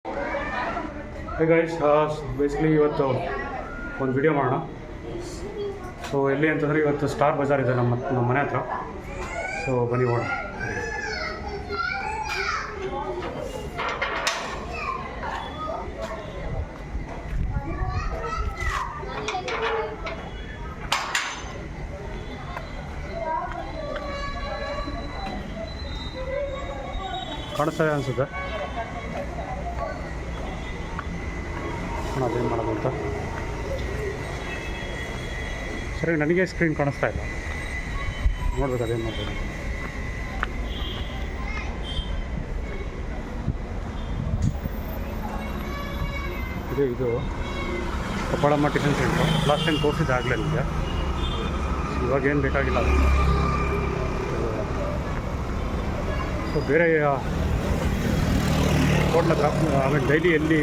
Hey guys, basically ಇವತ್ತು ಒಂದು video ಮಾಡೋಣ. ಸೊ ಎಲ್ಲಿ ಅಂತಂದರೆ ಇವತ್ತು ಸ್ಟಾರ್ ಬಜಾರ್ ಇದೆ ನಮ್ಮ ಮನೆ ಹತ್ರ. ಸೊ ಬನ್ನಿ ಹೋಗೋಣ. ಕಾಣಿಸ್ತಾ ಇದೆ ಅನಿಸುತ್ತೆ. ಅದೇನು ಮಾಡೋದು ಅಂತ ಸರಿ, ನನಗೆ ಸ್ಕ್ರೀನ್ ಕಾಣಿಸ್ತಾ ಇಲ್ಲ. ನೋಡ್ಬೇಕು ಅದೇನು ಮಾಡ್ಬೋದು. ಇದು Kabbalamma tiffin centre. Last time ತೋರಿಸಿದ್ದಾಗಲೇ ನಿಮಗೆ. ಇವಾಗ ಏನು ಬೇಕಾಗಿಲ್ಲ ಅದು. ಸೊ ಬೇರೆ ಹೋಟ್ಲ ಹತ್ರ ಆಮೇಲೆ ಡೈಲಿ ಎಲ್ಲಿ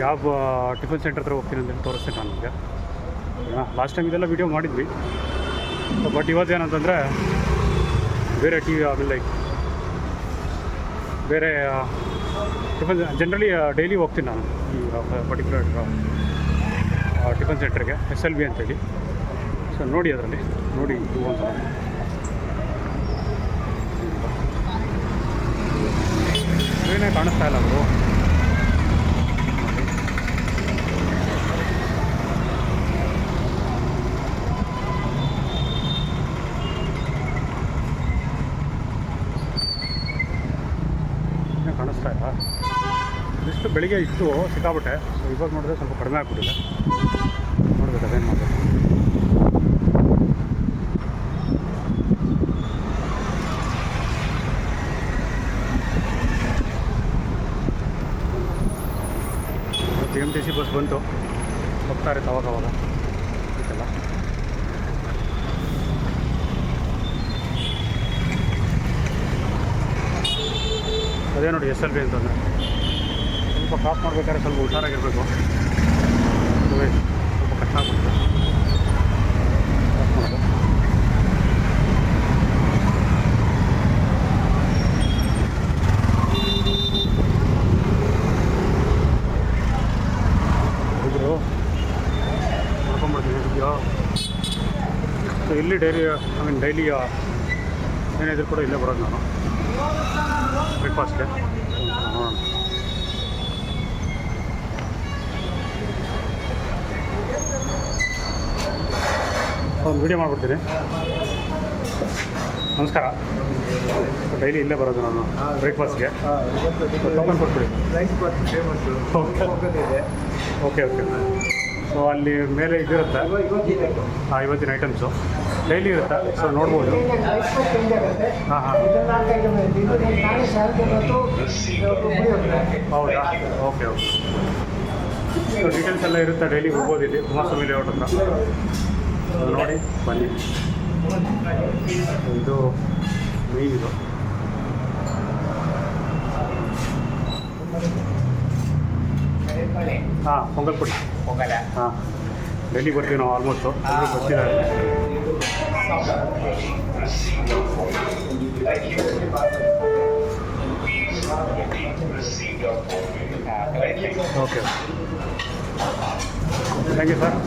ಯಾವ ಟಿಫನ್ ಸೆಂಟರ್ ಹತ್ರ ಹೋಗ್ತೀನಿ ಅಂತ ತೋರಿಸ್ತೀನಿ ನಾನು ನಿಮಗೆ. ಲಾಸ್ಟ್ ಟೈಮ್ ಇದೆಲ್ಲ ವೀಡಿಯೋ ಮಾಡಿದ್ವಿ. ಬಟ್ ಇವತ್ತೇನಂತಂದರೆ ಬೇರೆ ಆಮೇಲೆ ಲೈಕ್ ಬೇರೆ ಟಿಫನ್ ಜನರಲಿ ಡೈಲಿ ಹೋಗ್ತೀನಿ ನಾನು ಈ ಪರ್ಟಿಕ್ಯುಲರ್ ಟಿಫನ್ ಸೆಂಟ್ರಿಗೆ, SLB ಅಂತೇಳಿ. ಸೊ ನೋಡಿ ಅದರಲ್ಲಿ ನೋಡಿ ಒಂದು ಏನೇ ಕಾಣಿಸ್ತಾ ಇಲ್ಲ ಅವರು. ಕಾಣಿಸ್ತಾ ಇಲ್ಲ. ಇಷ್ಟು ಬೆಳಿಗ್ಗೆ ಇತ್ತು ಸಿಕ್ಕಾಬಿಟ್ಟೆ. ಸೊ ಇವಾಗ ನೋಡಿದ್ರೆ ಸ್ವಲ್ಪ ಕಡಿಮೆ ಆಗ್ಬಿಟ್ಟಿದೆ. ನೋಡ್ಬೇಕು ಅದೇನು ಮಾಡಬೇಕು. KMTC ಬಸ್ ಬಂತು, ಹೋಗ್ತಾ ಇರುತ್ತೆ ಅವಾಗವಾಗ ಇದೆಲ್ಲ. ಅದೇ ನೋಡಿ SLB ಅಂತಂದರೆ ಸ್ವಲ್ಪ ಕ್ರಾಸ್ ಮಾಡ್ಬೇಕಾದ್ರೆ ಸ್ವಲ್ಪ ಹುಷಾರಾಗಿರಬೇಕು. ಸ್ವಲ್ಪ ಕಷ್ಟ ಆಗ್ಬಿಡುತ್ತೆ ಕ್ರಾಸ್ ಮಾಡೋದು. ಇದ್ರು ನೋಡ್ಕೊಂಡ್ಬಿಡ್ತೀನಿ ಇದೆಯೋ. ಸೊ ಇಲ್ಲಿ ಡೈಲಿ ಡೈಲಿ ಏನಿದ್ರು ಕೂಡ ಇಲ್ಲೇ ಬರೋದು ನಾನು ಬ್ರೇಕ್ಫಾಸ್ಟ್ಗೆ. ನೋಡೋಣ. ಒಂದು ವೀಡಿಯೋ ಮಾಡಿಬಿಡ್ತೀನಿ. ನಮಸ್ಕಾರ. ಡೈಲಿ ಇಲ್ಲೇ ಬರೋದು ನಾನು ಬ್ರೇಕ್ಫಾಸ್ಟ್ಗೆ. ಟೋಕನ್ ಕೊಟ್ಬಿಡಿ. Okay okay. ಸೊ ಅಲ್ಲಿ ಮೇಲೆ ಇದಿರುತ್ತೆ, ಇವತ್ತಿನ ಐಟಮ್ಸು ಡೈಲಿ ಇರುತ್ತೆ. ಸೊ ನೋಡ್ಬೋದು. ಹಾಂ ಹಾಂ, ಹೌದಾ? Okay okay. ಸೊ ಡೀಟೇಲ್ಸ್ ಎಲ್ಲ ಇರುತ್ತೆ. ಡೈಲಿ ಹೋಗ್ಬೋದು ಇಲ್ಲಿ ಕುಮಾರಸ್ವಾಮಿ ಲೇಔಟ್ ಹತ್ರ. ನೋಡಿ ಬನ್ನಿ. ಇದು ಮೀನ್ ಇದು. ಹಾಂ, ಪೊಂಗಲ್ ಪುಡಿ. ಹಾಂ, ಡೆಲ್ಲಿ ಬರ್ತೀವಿ ನಾವು ಆಲ್ಮೋಸ್ಟು. ಎಲ್ಲರೂ ಬರ್ತಿದ್ದಾರೆ. Okay, thank you sir.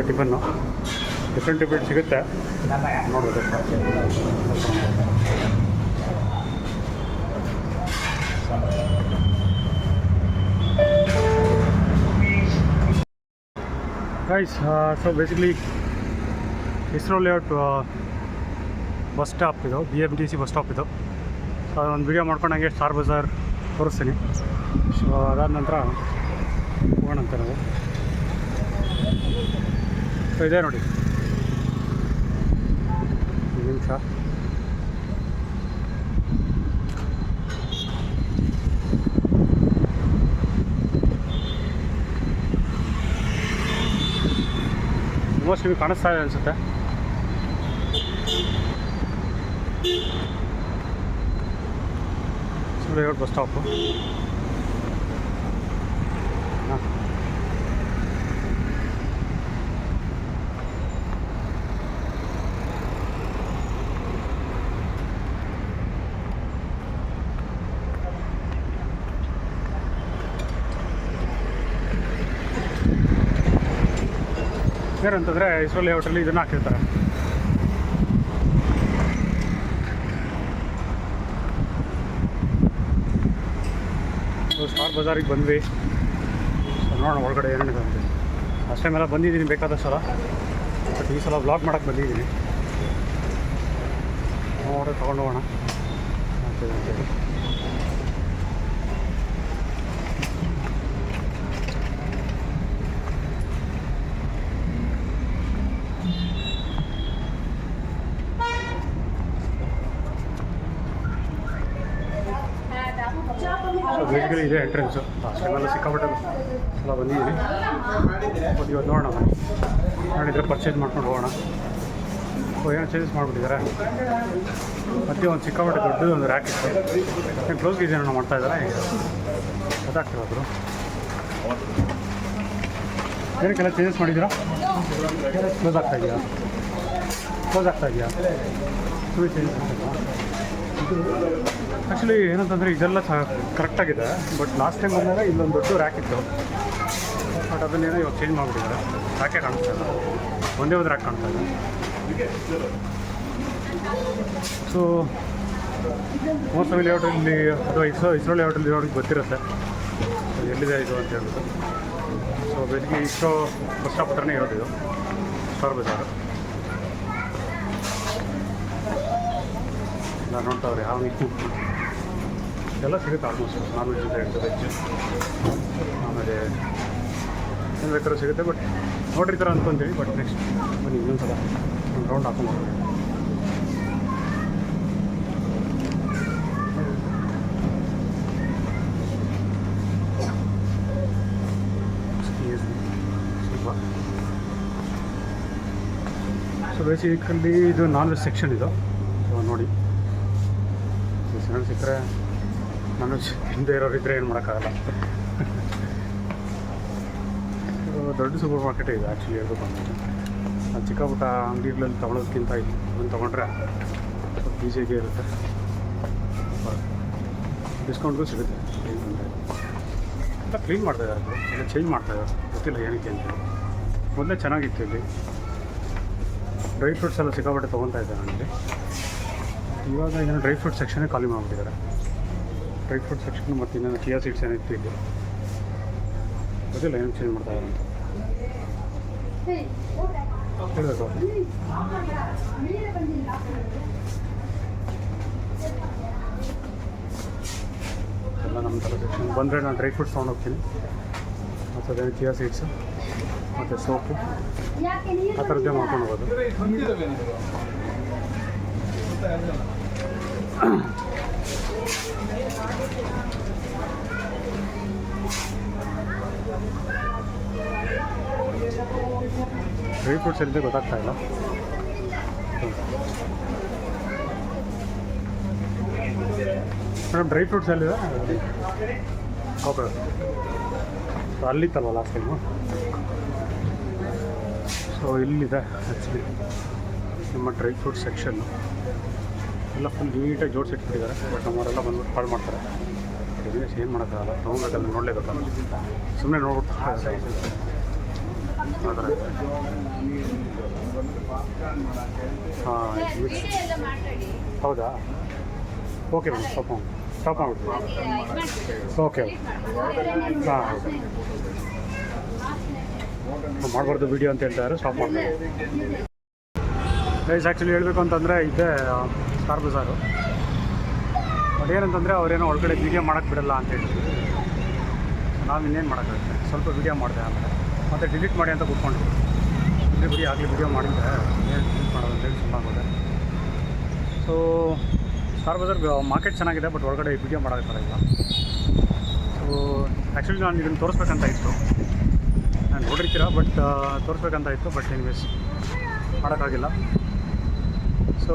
Tiffin different ಸಿಗುತ್ತೆ, ನೋಡ್ಬೋದು. Guys, so basically ISRO layout bus stop ಇದು, BMTC ಬಸ್ ಸ್ಟಾಪ್ ಇದು. ಸೊ ಒಂದು ವೀಡಿಯೋ ಮಾಡ್ಕೊಂಡಂಗೆ ಸ್ಟಾರ್ ಬಜಾರ್ ತೋರಿಸ್ತೀನಿ. ಸೊ ಅದಾದ ನಂತರ ಹೋಗೋಣಂತೆ ನಾವು. ಸೊ ಇದೆ ನೋಡಿ, ಒಂದು ನಿಮಿಷ. ಆಲ್ಮೋಸ್ಟ್ ನಿಮಗೆ ಕಾಣಿಸ್ತಾ ಇದೆ ಅನಿಸುತ್ತೆ. Layout bus stop. ಏನಂತಂದರೆ ಇಸ್ರೋ ಲೇಔಟಲ್ಲಿ ಇದನ್ನು ಹಾಕಿರ್ತಾರೆ. ಸ್ಟಾರ್ ಬಜಾರಿಗೆ ಬಂದ್ವಿ. ನೋಡೋಣ ಒಳಗಡೆ ಏನೇನಿದೆ ಅಂತ. ಲಾಸ್ಟ್ ಟೈಮ್ ಎಲ್ಲ ಬಂದಿದ್ದೀನಿ ಬೇಕಾದಷ್ಟು ಸಲ, ಬಟ್ ಈ ಸಲ ವ್ಲಾಗ್ ಮಾಡೋಕ್ಕೆ ಬಂದಿದ್ದೀನಿ. ನೋಡಿ ತೊಗೊಂಡು ಹೋಗೋಣ ಅಂತೇಳಿ. ಸೊ ಬೇಸಿಕಲಿ ಇದೆ ಎಂಟ್ರೆನ್ಸು. ಲಾಸ್ಟ್ ಟೈಮೆಲ್ಲ ಸಿಕ್ಕಾಪಟ್ಟೆ ಎಲ್ಲ ಬಂದಿದ್ದೀನಿ. ಬಟ್ ಇವತ್ತು ನೋಡೋಣ ಬನ್ನಿ, ನೋಡಿದರೆ ಪರ್ಚೇಸ್ ಮಾಡ್ಕೊಂಡು ಹೋಗೋಣ. ಏನೋ ಚೇಂಜಸ್ ಮಾಡಿಬಿಟ್ಟಿದ್ದಾರೆ. ಮತ್ತೆ ಒಂದು ಸಿಕ್ಕಾಪಟ್ಟೆ ದೊಡ್ಡದು ಒಂದು ರ್ಯಾಕ್ ಇತ್ತು. ಏನು ಕ್ಲೋಸ್ ಗೀಸ್ ಏನೋ ಮಾಡ್ತಾ ಇದ್ದಾರೆ, ಈಗ ಗೊತ್ತಾಗ್ತಿರೋದ್ರು. ಏನಕ್ಕೆಲ್ಲ ಚೇಂಜಸ್ ಮಾಡಿದ್ದೀರಾ? ಕ್ಲೋಸ್ ಆಗ್ತಾ ಇದೆಯಾ? ಸುಮ್ಮನೆ ಚೇಂಜಸ್ ಆಗ್ತಾಯಿಲ್ಲ. ಆ್ಯಕ್ಚುಲಿ ಏನಂತಂದರೆ ಇದೆಲ್ಲ ಕರೆಕ್ಟಾಗಿದೆ. ಬಟ್ ಲಾಸ್ಟ್ ಟೈಮ್ ಬಂದಾಗ ಇಲ್ಲೊಂದು ದೊಡ್ಡ ರ್ಯಾಕ್ ಇತ್ತು, ಬಟ್ ಅದನ್ನೇನೋ ಇವಾಗ ಚೇಂಜ್ ಮಾಡಿಬಿಟ್ಟಿದ್ದಾರೆ. ರ್ಯಾಕೇ ಕಾಣಿಸ್ತಾ ಇಲ್ಲ, ಒಂದೇ ಒಂದು ರ್ಯಾಕ್ ಕಾಣ್ತಾ ಇದೆ. ಸೊ ಮೋಸ್ಟ್ ಲೇಔಟಲ್ಲಿ ಅಥವಾ ಇಸ್ರೋ ಲೇಔಟಲ್ಲಿ ಇರೋರಿಗೆ ಗೊತ್ತಿರುತ್ತೆ ಎಲ್ಲಿದೆ ಇದು ಅಂತ ಹೇಳ್ಬಿಟ್ಟು. ಸೊ ಬೇಸಿಗೆ ಇಸ್ರೋ ಬಸ್ ಸ್ಟಾಪ್ ಹತ್ರನೇ ಇರೋದು ಇದು ಸ್ಟಾರ್ ಬಜಾರು. ಎಲ್ಲ ನೋಡ್ತಾವ್ರೆ ಯಾವ ರೀತಿ ಎಲ್ಲ ಸಿಗುತ್ತೆ. ಆಲ್ಮೋಸ್ಟ್ ನಾನ್ ವೆಜ್ ಅಂತ ಹೇಳ್ತಾರೆ, ವೆಜ್ ಆಮೇಲೆ ಏನು ಬೇಕಾದ್ರೂ ಸಿಗುತ್ತೆ. ಬಟ್ ನೋಡಿರ್ತಾರೆ ಅಂದ್ಕೊಂತೀವಿ. ಬಟ್ ನೆಕ್ಸ್ಟ್ ಬನ್ನಿ ಇನ್ನೊಂದು ಸಲ ಒಂದು ರೌಂಡ್ ಹಾಕೊಂಡು ಹೋಗ್ತೀವಿ. ಸೊ ಬೇಸಿಕಲ್ಲಿ ಇದು ನಾನ್ ವೆಜ್ ಸೆಕ್ಷನ್ ಇದು. ಸೊ ನೋಡಿ, ಸಿಕ್ಕರೆ ನಾನ್ ವೆಜ್ ಹಿಂದೆ ಇರೋರು ಇದ್ದರೆ ಏನು ಮಾಡೋಕ್ಕಾಗಲ್ಲ. ದೊಡ್ಡ ಸೂಪರ್ ಮಾರ್ಕೆಟ್ ಇದೆ ಆ್ಯಕ್ಚುಲಿ ಹೇಳ್ಬೇಕು ಅಂದರೆ. ಅದು ಚಿಕ್ಕ ಪುಟ್ಟ ಅಂಗಡಿಗಳಲ್ಲಿ ತೊಗೊಳೋದಕ್ಕಿಂತ ಇದನ್ನು ತೊಗೊಂಡ್ರೆ ಸ್ವಲ್ಪ ಈಸಿಯಾಗೇ ಇರುತ್ತೆ, ಡಿಸ್ಕೌಂಟ್ಗೂ ಸಿಗುತ್ತೆ. ಎಲ್ಲ ಕ್ಲೀನ್ ಮಾಡ್ತಾಯಿದ್ದಾರೆ, ಎಲ್ಲ ಚೇಂಜ್ ಮಾಡ್ತಾಯಿದ್ದಾರೆ, ಗೊತ್ತಿಲ್ಲ ಏನಕ್ಕೆ ಅಂತೇಳಿ. ಮೊದಲೇ ಚೆನ್ನಾಗಿತ್ತು ಇಲ್ಲಿ. ಡ್ರೈ ಫ್ರೂಟ್ಸ್ ಎಲ್ಲ ಸಿಕ್ಕಾಪಟ್ಟೆ ತೊಗೊತಾ ಇದ್ದೆ ನನಗೆ. ಇವಾಗ ಏನೋ ಡ್ರೈ ಫ್ರೂಟ್ ಸೆಕ್ಷನ್ನೇ ಖಾಲಿ ಮಾಡಿಬಿಟ್ಟಿದ್ದಾರೆ. ಡ್ರೈ ಫ್ರೂಟ್ ಸೆಕ್ಷನ್ ಮತ್ತು ಇನ್ನೇನು ಚಿಯಾ ಸೀಡ್ಸ್ ಏನಿತ್ತು ಇಲ್ಲಿ, ಗೊತ್ತಿಲ್ಲ ಏನು ಚೇಂಜ್ ಮಾಡ್ತಾಯಿದ್ದಾರೆ ಅಂತ ಹೇಳಬೇಕು. ಎಲ್ಲ ನಮ್ಮ ಥರ ಸೆಕ್ಷನ್ ಬಂದರೆ ನಾನು ಡ್ರೈ ಫ್ರೂಟ್ಸ್ ತೊಗೊಂಡೋಗ್ತೀನಿ. ಮತ್ತು ಅದೇನು ಚಿಯಾ ಸೀಡ್ಸು ಮತ್ತು ಸೋಪು ಆ ಥರದ್ದೇ ಮಾಡ್ಕೊಂಡು ಹೋಗೋದು. ಡ್ರೈ ಫ್ರೂಟ್ಸ್ ಎಲ್ಲಿದೆ ಗೊತ್ತಾಗ್ತಾ ಇಲ್ಲ. ಮೇಡಮ್ ಡ್ರೈ ಫ್ರೂಟ್ಸ್ ಎಲ್ಲಿದೆ? ಓಕೆ, ಅಲ್ಲಿತ್ತಲ್ವ ಲಾಸ್ಟ್ ಟೈಮು. ಸೊ ಇಲ್ಲಿದೆ ಆ್ಯಕ್ಚುಲಿ ನಮ್ಮ ಡ್ರೈ ಫ್ರೂಟ್ ಸೆಕ್ಷನ್ನು. ಎಲ್ಲ ಫುಲ್ ನೀಟಾಗಿ ಜೋಡಿಸಿಟ್ಬಿಟ್ಟಿದ್ದಾರೆ. ಬಟ್ ನಮ್ಮವರೆಲ್ಲ ಬಂದ್ಬಿಟ್ಟು ಹಾಳು ಮಾಡ್ತಾರೆ. ಬಿಸ್ನೆಸ್ ಏನು ಮಾಡೋಕ್ಕಾಗಲ್ಲ, ತೊಗೊಬೇಕಲ್ಲ, ನೋಡಲೇಬೇಕಲ್ಲ. ಸುಮ್ಮನೆ ನೋಡ್ಬಿಟ್ಟು ಆ ಥರ. ಹಾಂ ಹೌದಾ? ಓಕೆ ಮೇಡಮ್, ಸ್ಟಾಪ್ ಮಾಡಿಬಿಡ್ತೀವಿ. ಓಕೆ ಹಾಂ, ಮಾಡಬಾರ್ದು ವೀಡಿಯೋ ಅಂತ ಹೇಳ್ತಾರೆ, ಸ್ಟಾಪ್ ಮಾಡ್ತಾರೆ. ಗೈಸ್ ಆ್ಯಕ್ಚುಲಿ ಹೇಳಬೇಕು ಅಂತಂದರೆ ಇದೆ ಸ್ಟಾರ್ ಬಜಾರು. ಬಟ್ ಏನಂತಂದರೆ ಅವರೇನೋ ಒಳಗಡೆ ವೀಡಿಯೋ ಮಾಡೋಕ್ಕೆ ಬಿಡಲ್ಲ ಅಂತ ಹೇಳ್ತೀವಿ. ನಾವು ಇನ್ನೇನು ಮಾಡೋಕ್ಕಾಗುತ್ತೆ, ಸ್ವಲ್ಪ ವೀಡಿಯೋ ಮಾಡಿದೆ ಆಮೇಲೆ ಮತ್ತು ಡಿಲೀಟ್ ಮಾಡಿ ಅಂತ ಕೂತ್ಕೊಂಡ್ವಿ. ಇಲ್ಲಿ ಬಿಡಿ ಆಗಲಿ ವೀಡಿಯೋ ಮಾಡಿದ್ದೆ, ಏನು ಡಿಲೀಟ್ ಮಾಡೋದು ಅಂತೇಳಿ ಸುಮ್ಮನಾಗೋದೆ. ಸೊ ಸ್ಟಾರ್ ಬಜಾರ್ ಮಾರ್ಕೆಟ್ ಚೆನ್ನಾಗಿದೆ, ಬಟ್ ಒಳಗಡೆ ವೀಡಿಯೋ ಮಾಡೋಕ್ಕೆ ಥರ ಇಲ್ಲ. ಸೊ ಆ್ಯಕ್ಚುಲಿ ನಾನು ಇದನ್ನು ತೋರಿಸ್ಬೇಕಂತ ಇತ್ತು, ನಾನು ನೋಡಿರ್ತೀರ, ಬಟ್ ತೋರಿಸ್ಬೇಕಂತ ಇತ್ತು. ಬಟ್ ಎನಿವೇಸ್ ಮಾಡೋಕ್ಕಾಗಿಲ್ಲ. ಸೊ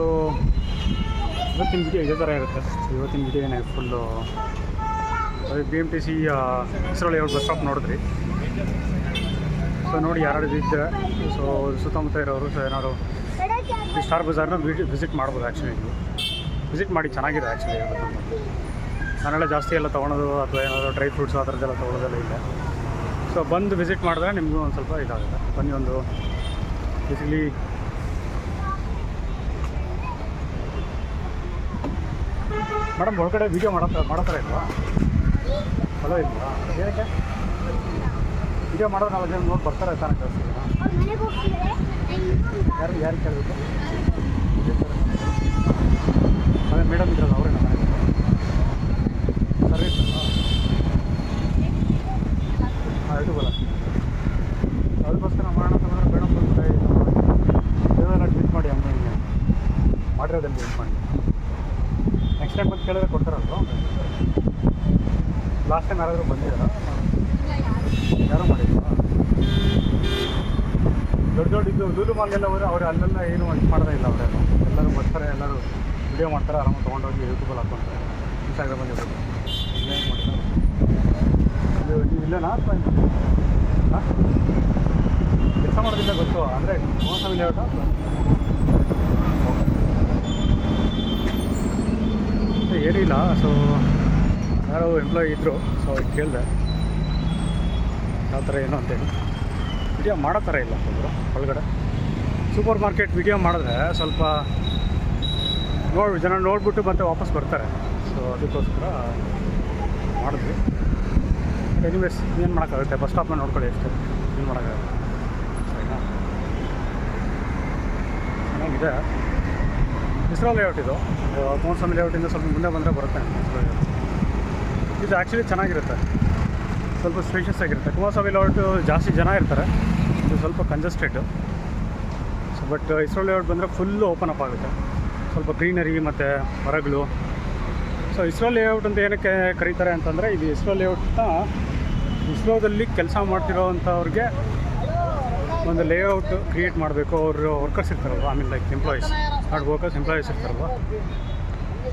ಇವತ್ತಿನ ವಿಡಿಯೋ ಇದೇ ಥರ ಇರುತ್ತೆ. ಇವತ್ತಿನ ವಿಡಿಯೋ ಏನೇ full BMTC ISRO layout bus stop ನೋಡಿದ್ರಿ. ಸೊ ನೋಡಿ ಯಾರು ಇದ್ದರೆ, ಸೊ ಸುತ್ತಮುತ್ತ ಇರೋರು ಸೊ ಏನಾದ್ರು ಈ ಸ್ಟಾರ್ ಬಜಾರ್ನ ವಿಸಿಟ್ ಮಾಡ್ಬೋದು. ಆ್ಯಕ್ಚುಲಿ ನೀವು ವಿಸಿಟ್ ಮಾಡಿ, ಚೆನ್ನಾಗಿದೆ ಆ್ಯಕ್ಚುಲಿ ಹೇಳ್ಬೇಕಂತ. ನಾನೆಲ್ಲ ಜಾಸ್ತಿ ಎಲ್ಲ ತೊಗೊಳೋದು ಅಥವಾ ಏನಾದರೂ ಡ್ರೈ ಫ್ರೂಟ್ಸ್ ಆ ಥರದ್ದೆಲ್ಲ ತೊಗೊಳೋದೆಲ್ಲ ಇಲ್ಲ. ಸೊ ಬಂದು ವಿಸಿಟ್ ಮಾಡಿದ್ರೆ ನಿಮಗೂ ಒಂದು ಸ್ವಲ್ಪ ಇದಾಗುತ್ತೆ. ಬನ್ನಿ ಒಂದು ಬೇಸಿಕಲಿ ಮೇಡಮ್ ಒಳಗಡೆ ವೀಡಿಯೋ ಮಾಡೋ ಇಲ್ವಾ? ಹಲೋ ಇಲ್ವಾ? ಏನಕ್ಕೆ ವೀಡಿಯೋ ಮಾಡೋದು ನಾವು ಅದೇನು ನೋಡಿ ಬರ್ತಾರೆ ತಾನೇ ಜಾಸ್ತಿ ಯಾರು ಕೇಳಬೇಕು? ಅದೇ ಮೇಡಮ್ ಇದ್ರಲ್ಲ ಅವರೇ ನಮ್ಮ ಮನೆಗೆ ಸರ್ವಿಸ್ ಯೂಟ್ಯೂಬಲ್ಲ ಅದಕ್ಕೋಸ್ಕರ ಮಾಡೋಣ ಅಂತಂದರೆ ಮೇಡಮ್ ಬಂದ್ಬಿಟ್ಟೆ ಏನಾದ್ರು ಟ್ವೀಟ್ ಮಾಡಿ ಹಂಗೆ ಹಿಂಗೆ ಮಾಡಿರೋದಲ್ಲಿ ಟ್ವೀಟ್ ಮಾಡಿ ನೆಕ್ಸ್ಟ್ ಟೈಮ್ ಬಂದು ಕೇಳಿದ್ರೆ ಕೊಡ್ತಾರಲ್ವ? ಲಾಸ್ಟ್ ಟೈಮ್ ಯಾರಾದರೂ ಬಂದಿದ್ದಾರಾ? ಯಾರೂ ಮಾಡಿಲ್ವಾ? ದೊಡ್ಡ ಇದು ಲೂಲು ಮಾಲ್ಗೆಲ್ಲ ಹೋದರೆ ಅವ್ರು ಅಲ್ಲೆಲ್ಲ ಏನು ಇದು ಮಾಡೋದೇ ಇಲ್ಲ. ಅವರೆಲ್ಲ ಎಲ್ಲರೂ ಬರ್ತಾರೆ, ಎಲ್ಲರೂ ವಿಡಿಯೋ ಮಾಡ್ತಾರೆ, ಆರಾಮಾಗಿ ತೊಗೊಂಡೋಗಿ ಯೂಟ್ಯೂಬಲ್ಲಿ ಹಾಕ್ಕೊಂತಾರೆ, ಇನ್ಸ್ಟಾಗ್ರಾಮಲ್ಲಿ ಇರೋದು. ಏನು ಮಾಡಿಲ್ಲ ನೀವು ಇಲ್ಲೇನಾ ಅಥವಾ ಹಾಂ ಕೆಲಸ ಮಾಡೋದಿಲ್ಲ ಗೊತ್ತು ಅಂದರೆ ಮೋಸ ಲೇಔಟಾ? ಏನಿಲ್ಲ. ಸೊ ಯಾರೋ ಎಂಪ್ಲಾಯಿ ಇದ್ದರು, ಸೊ ಕೇಳಿದೆ ಯಾವ ಥರ ಏನು ಅಂತೇಳಿ. ವಿಡಿಯೋ ಮಾಡೋ ಥರ ಇಲ್ಲ ಒಬ್ಬರು ಒಳಗಡೆ. ಸೂಪರ್ ಮಾರ್ಕೆಟ್ ವಿಡಿಯೋ ಮಾಡಿದ್ರೆ ಸ್ವಲ್ಪ ಜನ ನೋಡಿಬಿಟ್ಟು ಮತ್ತೆ ವಾಪಸ್ ಬರ್ತಾರೆ. ಸೊ ಅದಕ್ಕೋಸ್ಕರ ಮಾಡಿದ್ವಿ. ಎನಿವೇಸ್ ಏನು ಮಾಡೋಕ್ಕಾಗುತ್ತೆ, ಬಸ್ ಸ್ಟಾಪ್ನ ನೋಡ್ಕೊಳ್ಳಿ ಅಷ್ಟೇ, ಏನು ಮಾಡೋಕ್ಕಾಗುತ್ತೆ. ಸರಿನಾ? ಚೆನ್ನಾಗಿದೆ. ಇಸ್ರೋ ಲೇಔಟ್ ಇದು. ಕೋನ್ಸ್ವಾಮಿ ಲೇಔಟಿಂದ ಸ್ವಲ್ಪ ಮುಂದೆ ಬಂದರೆ ಬರುತ್ತೆ ಇಸ್ರೋ ಲೇಔಟ್. ಇದು ಆ್ಯಕ್ಚುಲಿ ಚೆನ್ನಾಗಿರುತ್ತೆ, ಸ್ವಲ್ಪ ಸ್ಪೇಷಿಯಸ್ ಆಗಿರುತ್ತೆ. ಕುಮಾರಸ್ವಾಮಿ ಲೇಔಟು ಜಾಸ್ತಿ ಜನ ಇರ್ತಾರೆ, ಇದು ಸ್ವಲ್ಪ congested. So but ISRO layout ಬಂದರೆ ಫುಲ್ಲು ಓಪನ್ ಅಪ್ ಆಗುತ್ತೆ, ಸ್ವಲ್ಪ ಗ್ರೀನರಿ ಮತ್ತು ಮರಗಳು. ಸೊ ಇಸ್ರೋ ಲೇಔಟ್ ಅಂತ ಏನಕ್ಕೆ ಕರೀತಾರೆ ಅಂತಂದರೆ, ಇದು ಇಸ್ರೋ ಲೇಔಟ್ನ ಇಸ್ರೋದಲ್ಲಿ ಕೆಲಸ ಮಾಡ್ತಿರೋವಂಥವ್ರಿಗೆ ಒಂದು ಲೇಔಟ್ ಕ್ರಿಯೇಟ್ ಮಾಡಬೇಕು. ಅವರು ವರ್ಕರ್ಸ್ ಇರ್ತಾರಲ್ವ, I mean like employees, not workers, employees ಇರ್ತಾರಲ್ವ.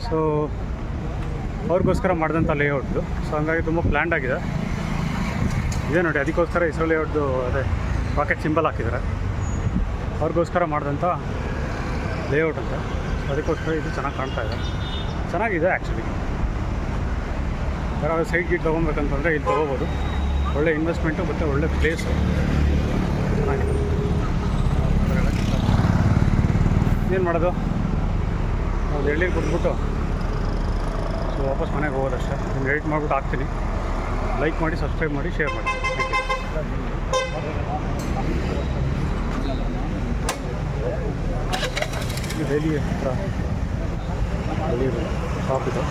ಸೊ ಅವ್ರಿಗೋಸ್ಕರ ಮಾಡಿದಂಥ ಲೇಔಟ್ದು. ಸೊ ಹಂಗಾಗಿ ತುಂಬ ಪ್ಲ್ಯಾಂಡ್ ಆಗಿದೆ. ಇದೇ ನೋಡಿ, ಅದಕ್ಕೋಸ್ಕರ ಇಸ್ರೋ ಲೇಔಟ್ದು ಅದೇ ರಾಕೆಟ್ ಸಿಂಬಲ್ ಹಾಕಿದ್ದಾರೆ, ಅವ್ರಿಗೋಸ್ಕರ ಮಾಡಿದಂಥ ಲೇಔಟ್ ಅಂತ. ಅದಕ್ಕೋಸ್ಕರ ಇದು ಚೆನ್ನಾಗಿ ಕಾಣ್ತಾ ಇದೆ, ಚೆನ್ನಾಗಿದೆ ಆ್ಯಕ್ಚುಲಿ. ಯಾರಾದರೂ ಸೈಡ್ ಗೀಟ್ ತೊಗೊಬೇಕಂತಂದರೆ ಇಲ್ಲಿ ತೊಗೋಬೋದು. ಒಳ್ಳೆ ಇನ್ವೆಸ್ಟ್ಮೆಂಟು ಮತ್ತು ಒಳ್ಳೆ ಪ್ಲೇಸು, ಚೆನ್ನಾಗಿದೆ. ಏನು ಮಾಡೋದು, ಒಂದು ಎಳ್ನೀರು ಕುಡಿದ್ಬಿಟ್ಟು ಸೊ ವಾಪಸ್ ಮನೆಗೆ ಹೋಗೋದಷ್ಟೇ. ನಿಮ್ಗೆ ಎಡಿಟ್ ಮಾಡಿಬಿಟ್ಟು ಹಾಕ್ತೀನಿ. ಲೈಕ್ ಮಾಡಿ, ಸಬ್ಸ್ಕ್ರೈಬ್ ಮಾಡಿ, ಶೇರ್ ಮಾಡಿ. ಇದು ಡೈಲಿ ಹತ್ರ ಡೈಲಿ ಶಾಪ್ ಇದು.